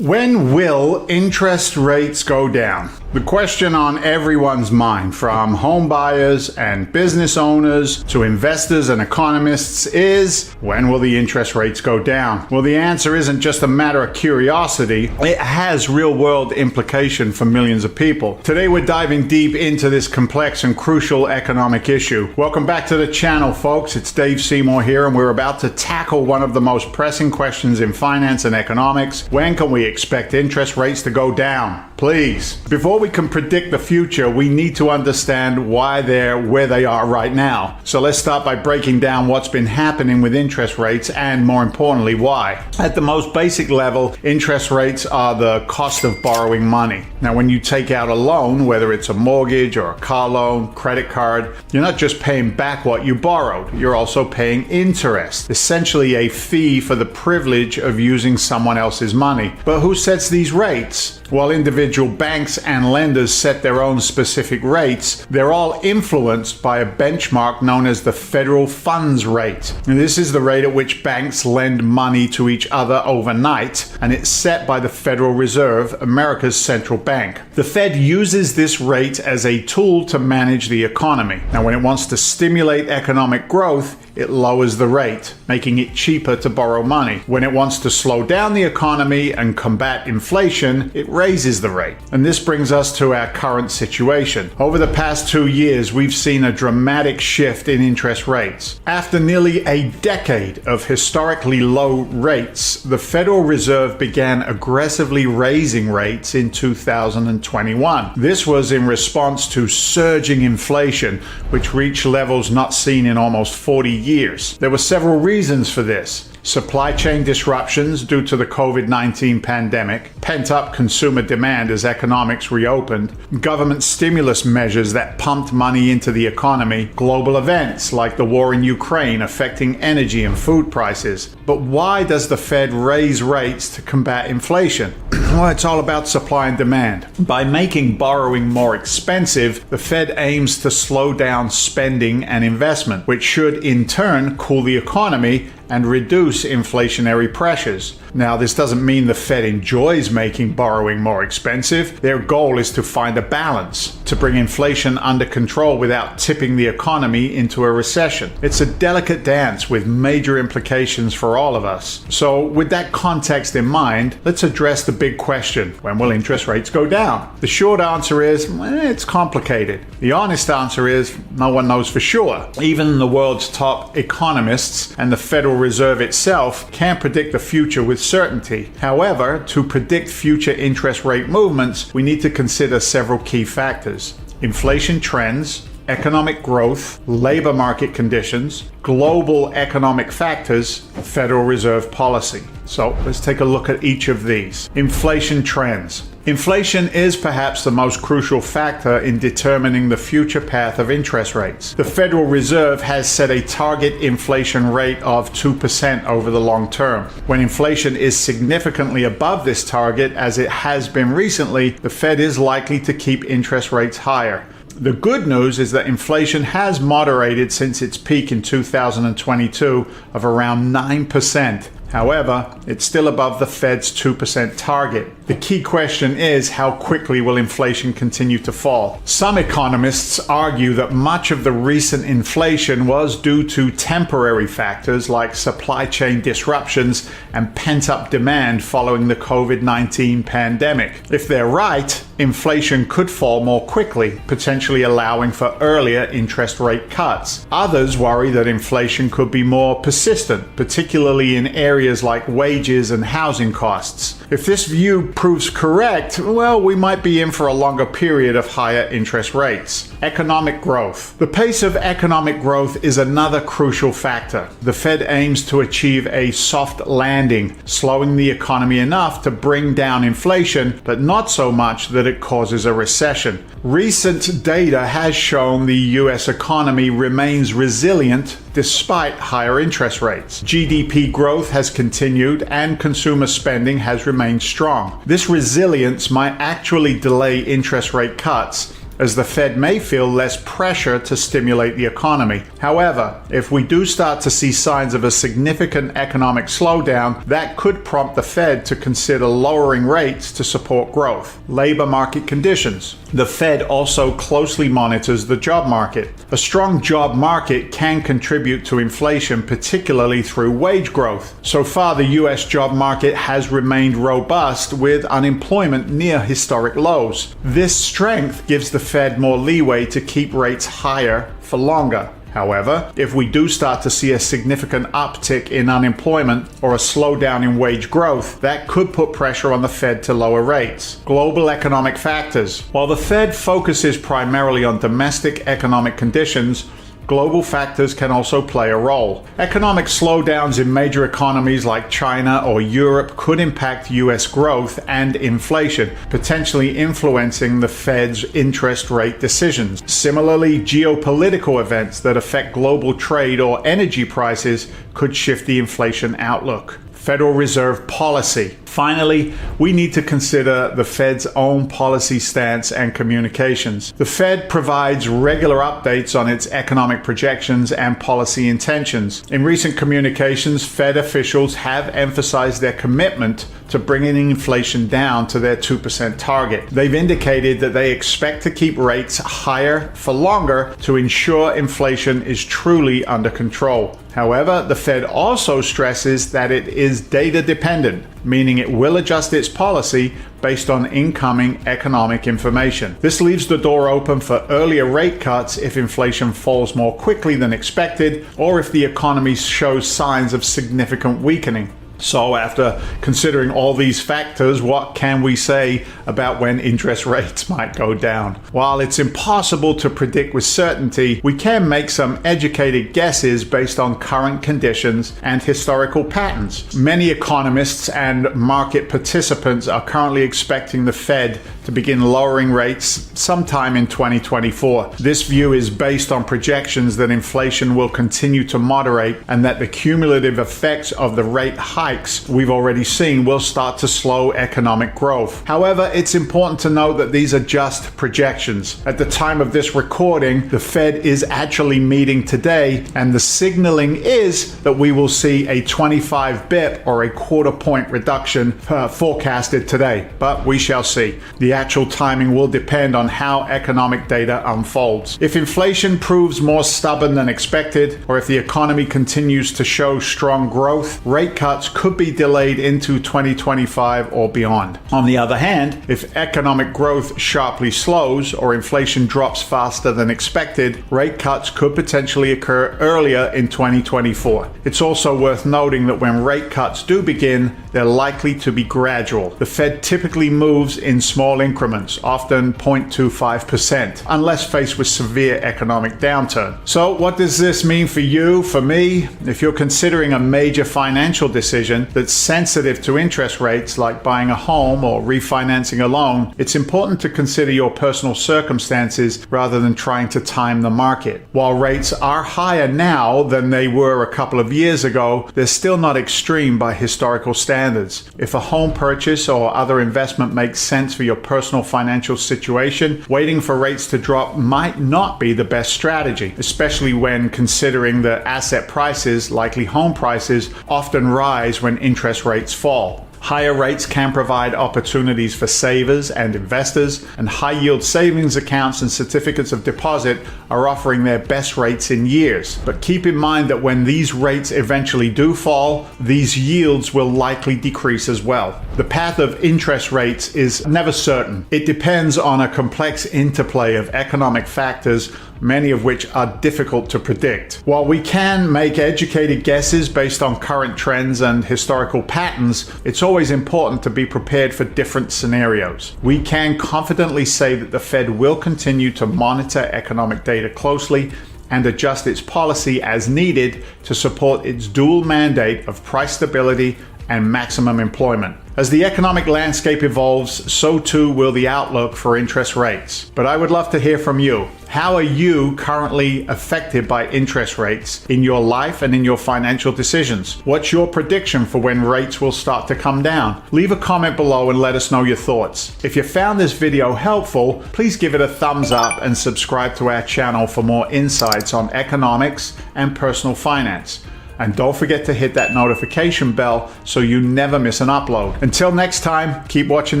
When will interest rates go down? The question on everyone's mind, from home buyers and business owners to investors and economists, is when will the interest rates go down? Well, the answer isn't just a matter of curiosity. It has real-world implication for millions of people. Today, we're diving deep into this complex and crucial economic issue. Welcome back to the channel, folks. It's Dave Seymour here, and we're about to tackle one of the most pressing questions in finance and economics. When can we expect interest rates to go down? Please. Before we can predict the future, we need to understand why they're where they are right now. So let's start by breaking down what's been happening with interest rates and, more importantly, why. At the most basic level, interest rates are the cost of borrowing money. Now, when you take out a loan, whether it's a mortgage or a car loan, credit card, you're not just paying back what you borrowed, you're also paying interest, essentially a fee for the privilege of using someone else's money. But who sets these rates? While individual banks and lenders set their own specific rates, they're all influenced by a benchmark known as the federal funds rate. And this is the rate at which banks lend money to each other overnight, and it's set by the Federal Reserve, America's central bank. The Fed uses this rate as a tool to manage the economy. Now, when it wants to stimulate economic growth, it lowers the rate, making it cheaper to borrow money. When it wants to slow down the economy and combat inflation, it raises the rate. And this brings us to our current situation. Over the past 2 years, we've seen a dramatic shift in interest rates. After nearly a decade of historically low rates, the Federal Reserve began aggressively raising rates in 2021. This was in response to surging inflation, which reached levels not seen in almost 40 years. There were several reasons for this. Supply chain disruptions due to the COVID-19 pandemic, pent-up consumer demand as economics reopened, government stimulus measures that pumped money into the economy, global events like the war in Ukraine affecting energy and food prices. But why does the Fed raise rates to combat inflation? Well, it's all about supply and demand. By making borrowing more expensive, the Fed aims to slow down spending and investment, which should in turn cool the economy and reduce inflationary pressures. Now, this doesn't mean the Fed enjoys making borrowing more expensive. Their goal is to find a balance, to bring inflation under control without tipping the economy into a recession. It's a delicate dance with major implications for all of us. So, with that context in mind, let's address the big question: when will interest rates go down? The short answer is, it's complicated. The honest answer is, no one knows for sure. Even the world's top economists and the Federal Reserve itself can't predict the future with certainty. However, to predict future interest rate movements, we need to consider several key factors: inflation trends, economic growth, labor market conditions, global economic factors, Federal Reserve policy. So let's take a look at each of these. Inflation trends. Inflation is perhaps the most crucial factor in determining the future path of interest rates. The Federal Reserve has set a target inflation rate of 2% over the long term. When inflation is significantly above this target, as it has been recently, the Fed is likely to keep interest rates higher. The good news is that inflation has moderated since its peak in 2022 of around 9%. However, it's still above the Fed's 2% target. The key question is, how quickly will inflation continue to fall? Some economists argue that much of the recent inflation was due to temporary factors like supply chain disruptions and pent-up demand following the COVID-19 pandemic. If they're right, inflation could fall more quickly, potentially allowing for earlier interest rate cuts. Others worry that inflation could be more persistent, particularly in areas like wages and housing costs. If this view proves correct, well, we might be in for a longer period of higher interest rates. Economic growth. The pace of economic growth is another crucial factor. The Fed aims to achieve a soft landing, slowing the economy enough to bring down inflation, but not so much that it causes a recession. Recent data has shown the US economy remains resilient despite higher interest rates. GDP growth has continued and consumer spending has remained strong. This resilience might actually delay interest rate cuts, as the Fed may feel less pressure to stimulate the economy. However, if we do start to see signs of a significant economic slowdown, that could prompt the Fed to consider lowering rates to support growth. Labor market conditions. The Fed also closely monitors the job market. A strong job market can contribute to inflation, particularly through wage growth. So far, the U.S. job market has remained robust with unemployment near historic lows. This strength gives the Fed more leeway to keep rates higher for longer. However, if we do start to see a significant uptick in unemployment or a slowdown in wage growth, that could put pressure on the Fed to lower rates. Global economic factors. While the Fed focuses primarily on domestic economic conditions, global factors can also play a role. Economic slowdowns in major economies like China or Europe could impact U.S. growth and inflation, potentially influencing the Fed's interest rate decisions. Similarly, geopolitical events that affect global trade or energy prices could shift the inflation outlook. Federal Reserve policy. Finally, we need to consider the Fed's own policy stance and communications. The Fed provides regular updates on its economic projections and policy intentions. In recent communications, Fed officials have emphasized their commitment to bringing inflation down to their 2% target. They've indicated that they expect to keep rates higher for longer to ensure inflation is truly under control. However, the Fed also stresses that it is data dependent, meaning it will adjust its policy based on incoming economic information. This leaves the door open for earlier rate cuts if inflation falls more quickly than expected or if the economy shows signs of significant weakening. So after considering all these factors, what can we say about when interest rates might go down? While it's impossible to predict with certainty, we can make some educated guesses based on current conditions and historical patterns. Many economists and market participants are currently expecting the Fed to begin lowering rates sometime in 2024. This view is based on projections that inflation will continue to moderate and that the cumulative effects of the rate hikes we've already seen will start to slow economic growth. However, it's important to note that these are just projections. At the time of this recording, the Fed is actually meeting today, and the signaling is that we will see a 25 bip or a quarter point reduction forecasted today, but we shall see. The actual timing will depend on how economic data unfolds. If inflation proves more stubborn than expected, or if the economy continues to show strong growth, rate cuts could be delayed into 2025 or beyond. On the other hand, if economic growth sharply slows or inflation drops faster than expected, rate cuts could potentially occur earlier in 2024. It's also worth noting that when rate cuts do begin, they're likely to be gradual. The Fed typically moves in small increments, often 0.25%, unless faced with severe economic downturn. So what does this mean for you, for me? If you're considering a major financial decision that's sensitive to interest rates, like buying a home or refinancing a loan, it's important to consider your personal circumstances rather than trying to time the market. While rates are higher now than they were a couple of years ago, they're still not extreme by historical standards. If a home purchase or other investment makes sense for your personal financial situation, waiting for rates to drop might not be the best strategy, especially when considering that asset prices, likely home prices, often rise when interest rates fall. Higher rates can provide opportunities for savers and investors, and high-yield savings accounts and certificates of deposit are offering their best rates in years. But keep in mind that when these rates eventually do fall, these yields will likely decrease as well. The path of interest rates is never certain. It depends on a complex interplay of economic factors, many of which are difficult to predict. While we can make educated guesses based on current trends and historical patterns, it's always important to be prepared for different scenarios. We can confidently say that the Fed will continue to monitor economic data closely and adjust its policy as needed to support its dual mandate of price stability and maximum employment. As the economic landscape evolves, so too will the outlook for interest rates. But I would love to hear from you. How are you currently affected by interest rates in your life and in your financial decisions? What's your prediction for when rates will start to come down? Leave a comment below and let us know your thoughts. If you found this video helpful, please give it a thumbs up and subscribe to our channel for more insights on economics and personal finance. And don't forget to hit that notification bell so you never miss an upload. Until next time, keep watching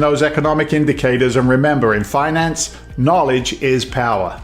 those economic indicators, and remember, in finance, knowledge is power.